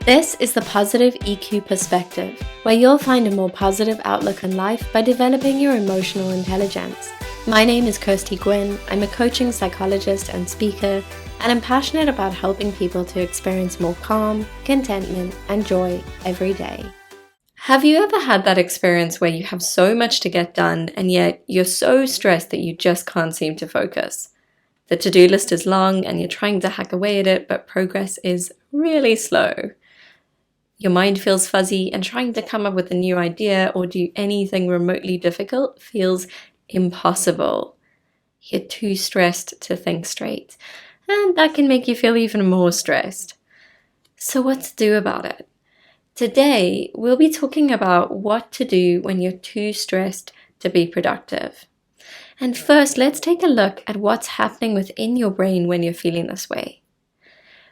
This is the Positive EQ Perspective, where you'll find a more positive outlook on life by developing your emotional intelligence. My name is Kirsty Gwynn. I'm a coaching psychologist and speaker, and I'm passionate about helping people to experience more calm, contentment, and joy every day. Have you ever had that experience where you have so much to get done and yet you're so stressed that you just can't seem to focus? The to-do list is long and you're trying to hack away at it, but progress is really slow. Your mind feels fuzzy, and trying to come up with a new idea or do anything remotely difficult feels impossible. You're too stressed to think straight, and that can make you feel even more stressed. So what to do about it? Today, we'll be talking about what to do when you're too stressed to be productive. And first, let's take a look at what's happening within your brain when you're feeling this way.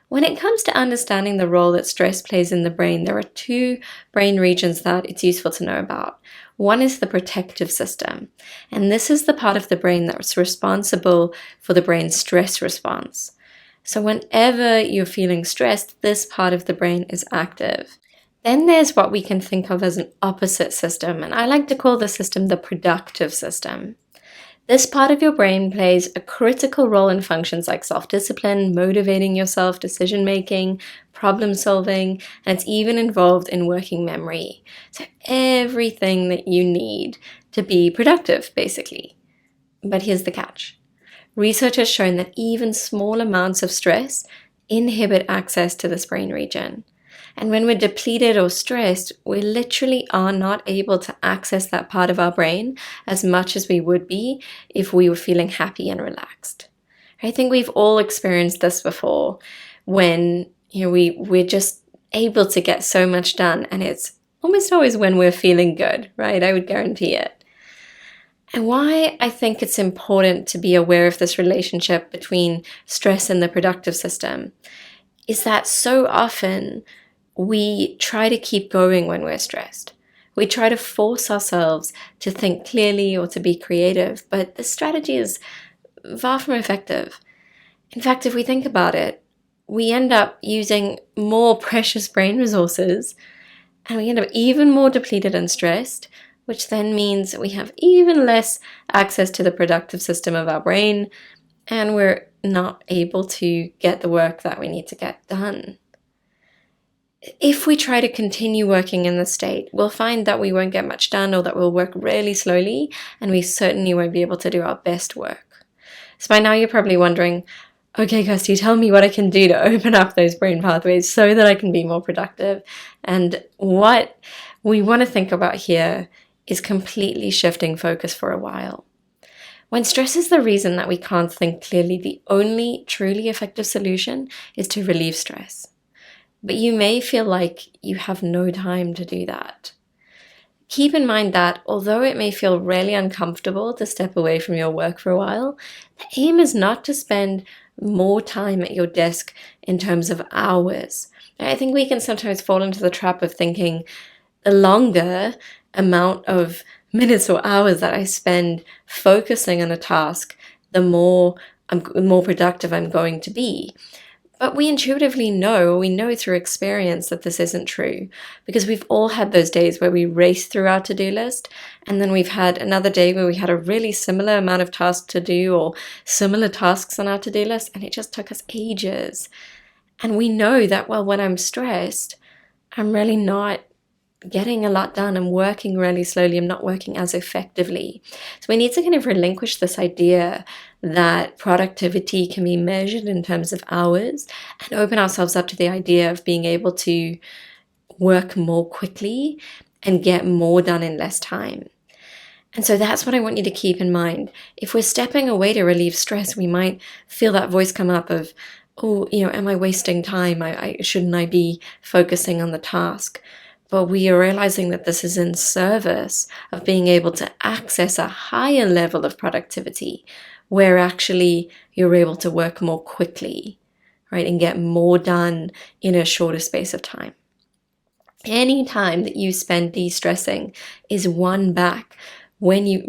When it comes to understanding the role that stress plays in the brain, there are two brain regions that it's useful to know about. One is the protective system, and this is the part of the brain that's responsible for the brain's stress response. So whenever you're feeling stressed, this part of the brain is active. Then there's what we can think of as an opposite system, and I like to call the system the productive system. This part of your brain plays a critical role in functions like self-discipline, motivating yourself, decision-making, problem-solving, and it's even involved in working memory. So everything that you need to be productive, basically. But here's the catch. Research has shown that even small amounts of stress inhibit access to this brain region. And when we're depleted or stressed, we literally are not able to access that part of our brain as much as we would be if we were feeling happy and relaxed. I think we've all experienced this before when we're just able to get so much done, and it's almost always when we're feeling good, right? I would guarantee it. And why I think it's important to be aware of this relationship between stress and the productive system is that so often we try to keep going when we're stressed. We try to force ourselves to think clearly or to be creative, but this strategy is far from effective. In fact, if we think about it, we end up using more precious brain resources, and we end up even more depleted and stressed, which then means we have even less access to the productive system of our brain, and we're not able to get the work that we need to get done. If we try to continue working in this state, we'll find that we won't get much done, or that we'll work really slowly, and we certainly won't be able to do our best work. So by now you're probably wondering, okay, Kirsty, tell me what I can do to open up those brain pathways so that I can be more productive. And what we want to think about here is completely shifting focus for a while. When stress is the reason that we can't think clearly, the only truly effective solution is to relieve stress. But you may feel like you have no time to do that. Keep in mind that although it may feel really uncomfortable to step away from your work for a while, the aim is not to spend more time at your desk in terms of hours. I think we can sometimes fall into the trap of thinking the longer amount of minutes or hours that I spend focusing on a task, the more productive I'm going to be. But we intuitively know, we know through experience that this isn't true, because we've all had those days where we race through our to-do list, and then we've had another day where we had a really similar amount of tasks to do, or similar tasks on our to-do list, and it just took us ages. And we know that, well, when I'm stressed, I'm really not getting a lot done. I'm working really slowly. I'm not working as effectively. So we need to kind of relinquish this idea that productivity can be measured in terms of hours and open ourselves up to the idea of being able to work more quickly and get more done in less time. And so that's what I want you to keep in mind. If we're stepping away to relieve stress, we might feel that voice come up of, oh, am I wasting time? Shouldn't I be focusing on the task? But we are realizing that this is in service of being able to access a higher level of productivity, where actually you're able to work more quickly, right, and get more done in a shorter space of time. Any time that you spend de-stressing is won back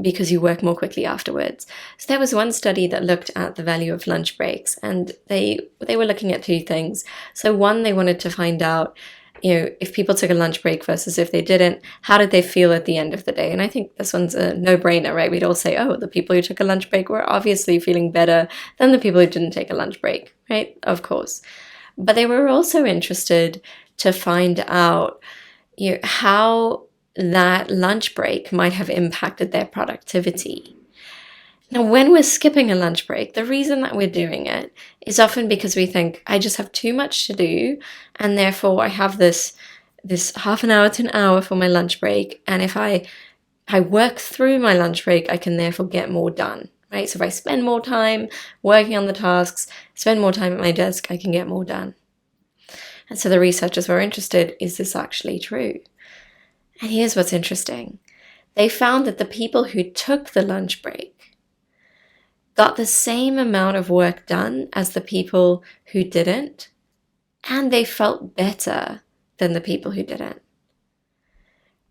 because you work more quickly afterwards. So there was one study that looked at the value of lunch breaks, and they were looking at two things. So one, they wanted to find out if people took a lunch break versus if they didn't, how did they feel at the end of the day? And I think this one's a no-brainer, right? We'd all say, oh, the people who took a lunch break were obviously feeling better than the people who didn't take a lunch break, right? Of course. But they were also interested to find out, how that lunch break might have impacted their productivity. Now, when we're skipping a lunch break, the reason that we're doing it is often because we think, I just have too much to do, and therefore I have this half an hour to an hour for my lunch break, and if I work through my lunch break, I can therefore get more done, right? So if I spend more time working on the tasks, spend more time at my desk, I can get more done. And so the researchers were interested, is this actually true? And here's what's interesting. They found that the people who took the lunch break got the same amount of work done as the people who didn't, and they felt better than the people who didn't.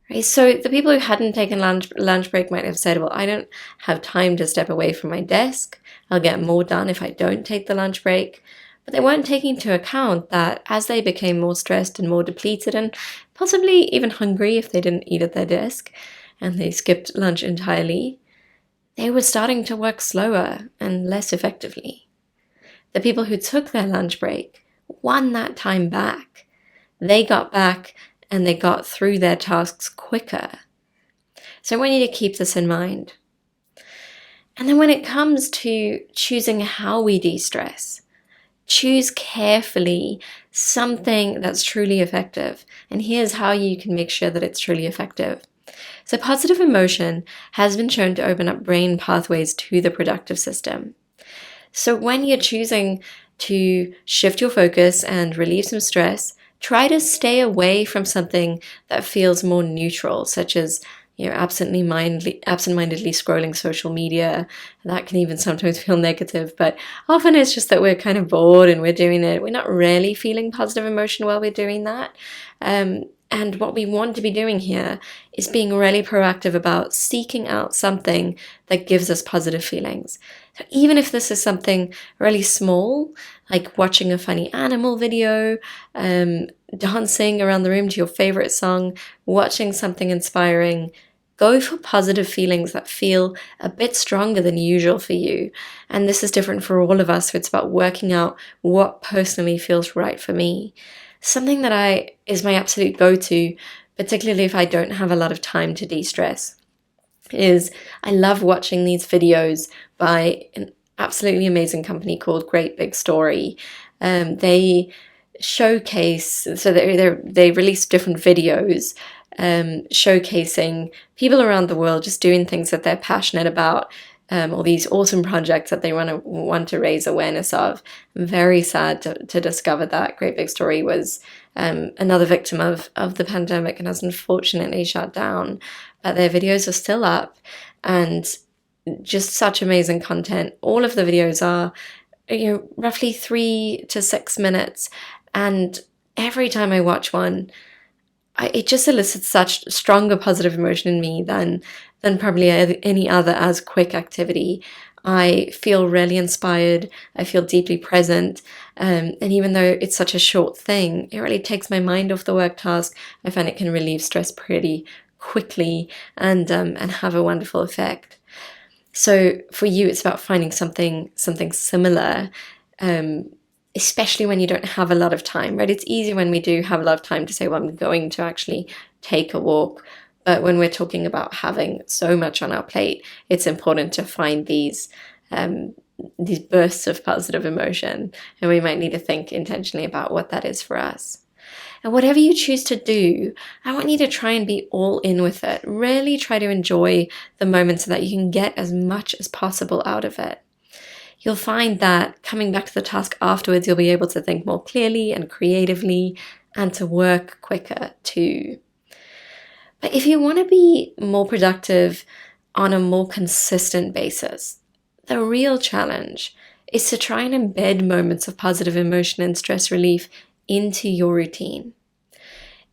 Right? So the people who hadn't taken lunch break might have said, well, I don't have time to step away from my desk. I'll get more done if I don't take the lunch break. But they weren't taking into account that as they became more stressed and more depleted and possibly even hungry if they didn't eat at their desk and they skipped lunch entirely, they were starting to work slower and less effectively. The people who took their lunch break won that time back. They got back and they got through their tasks quicker. So I want you to keep this in mind. And then when it comes to choosing how we de-stress, choose carefully something that's truly effective. And here's how you can make sure that it's truly effective. So positive emotion has been shown to open up brain pathways to the productive system. So when you're choosing to shift your focus and relieve some stress, try to stay away from something that feels more neutral, such as absent-mindedly scrolling social media. That can even sometimes feel negative, but often it's just that we're kind of bored and we're doing it. We're not really feeling positive emotion while we're doing that. And what we want to be doing here is being really proactive about seeking out something that gives us positive feelings. So even if this is something really small, like watching a funny animal video, dancing around the room to your favorite song, watching something inspiring, go for positive feelings that feel a bit stronger than usual for you. And this is different for all of us, so it's about working out what personally feels right for me. Something that is my absolute go-to, particularly if I don't have a lot of time to de-stress, is I love watching these videos by an absolutely amazing company called Great Big Story. They showcase, so they release different videos showcasing people around the world just doing things that they're passionate about, or these awesome projects that they want to raise awareness of. I'm very sad to discover that Great Big Story was another victim of the pandemic and has unfortunately shut down. But their videos are still up and just such amazing content. All of the videos are roughly 3 to 6 minutes, and every time I watch one, it just elicits such stronger positive emotion in me than probably any other as quick activity. I feel really inspired. I feel deeply present. And even though it's such a short thing, it really takes my mind off the work task. I find it can relieve stress pretty quickly and have a wonderful effect. So for you, it's about finding something similar, especially when you don't have a lot of time, right? It's easy when we do have a lot of time to say, well, I'm going to actually take a walk. But when we're talking about having so much on our plate, it's important to find these bursts of positive emotion. And we might need to think intentionally about what that is for us. And whatever you choose to do, I want you to try and be all in with it. Really try to enjoy the moment so that you can get as much as possible out of it. You'll find that coming back to the task afterwards, you'll be able to think more clearly and creatively and to work quicker too. But if you want to be more productive on a more consistent basis, the real challenge is to try and embed moments of positive emotion and stress relief into your routine.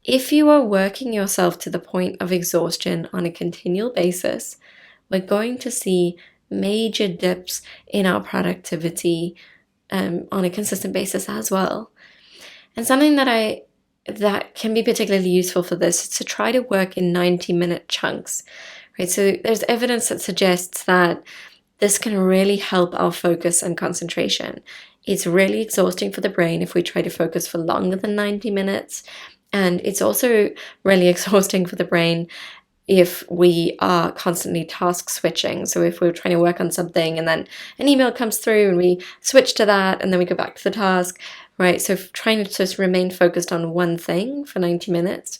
If you are working yourself to the point of exhaustion on a continual basis, we're going to see major dips in our productivity on a consistent basis as well. And something that I that can be particularly useful for this is to try to work in 90-minute chunks, right? So there's evidence that suggests that this can really help our focus and concentration. It's really exhausting for the brain if we try to focus for longer than 90 minutes. And it's also really exhausting for the brain if we are constantly task switching. So if we're trying to work on something and then an email comes through and we switch to that and then we go back to the task, right? So trying to just remain focused on one thing for 90 minutes.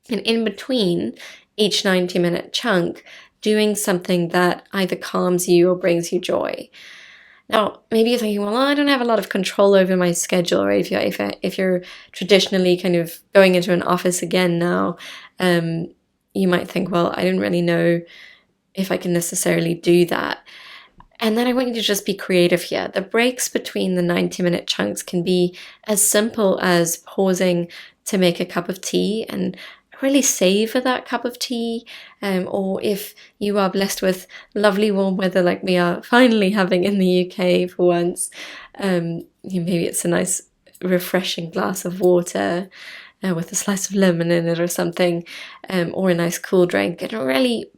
And in between each 90-minute chunk, doing something that either calms you or brings you joy. Now, maybe you're thinking, well, I don't have a lot of control over my schedule, right? If you're traditionally kind of going into an office again now, you might think, well, I don't really know if I can necessarily do that. And then I want you to just be creative here. The breaks between the 90-minute chunks can be as simple as pausing to make a cup of tea and really savor that cup of tea. Or if you are blessed with lovely warm weather like we are finally having in the UK for once, maybe it's a nice refreshing glass of water with a slice of lemon in it or something, or a nice cool drink, and really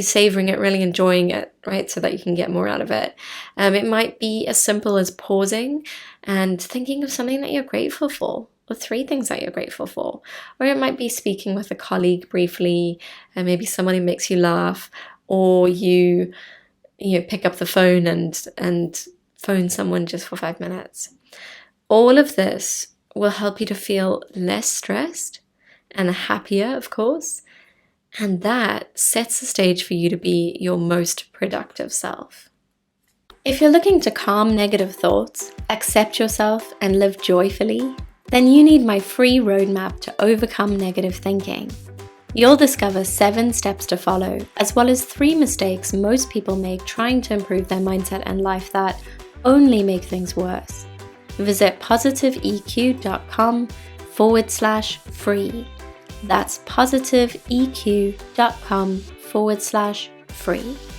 savoring it, really enjoying it, right? So that you can get more out of it. It might be as simple as pausing and thinking of something that you're grateful for, or 3 things that you're grateful for. Or it might be speaking with a colleague briefly, and maybe someone who makes you laugh, or you pick up the phone and phone someone just for 5 minutes. All of this will help you to feel less stressed and happier, of course. And that sets the stage for you to be your most productive self. If you're looking to calm negative thoughts, accept yourself, and live joyfully, then you need my free roadmap to overcome negative thinking. You'll discover 7 steps to follow, as well as 3 mistakes most people make trying to improve their mindset and life that only make things worse. Visit positiveeq.com/free. That's positiveeq.com/free.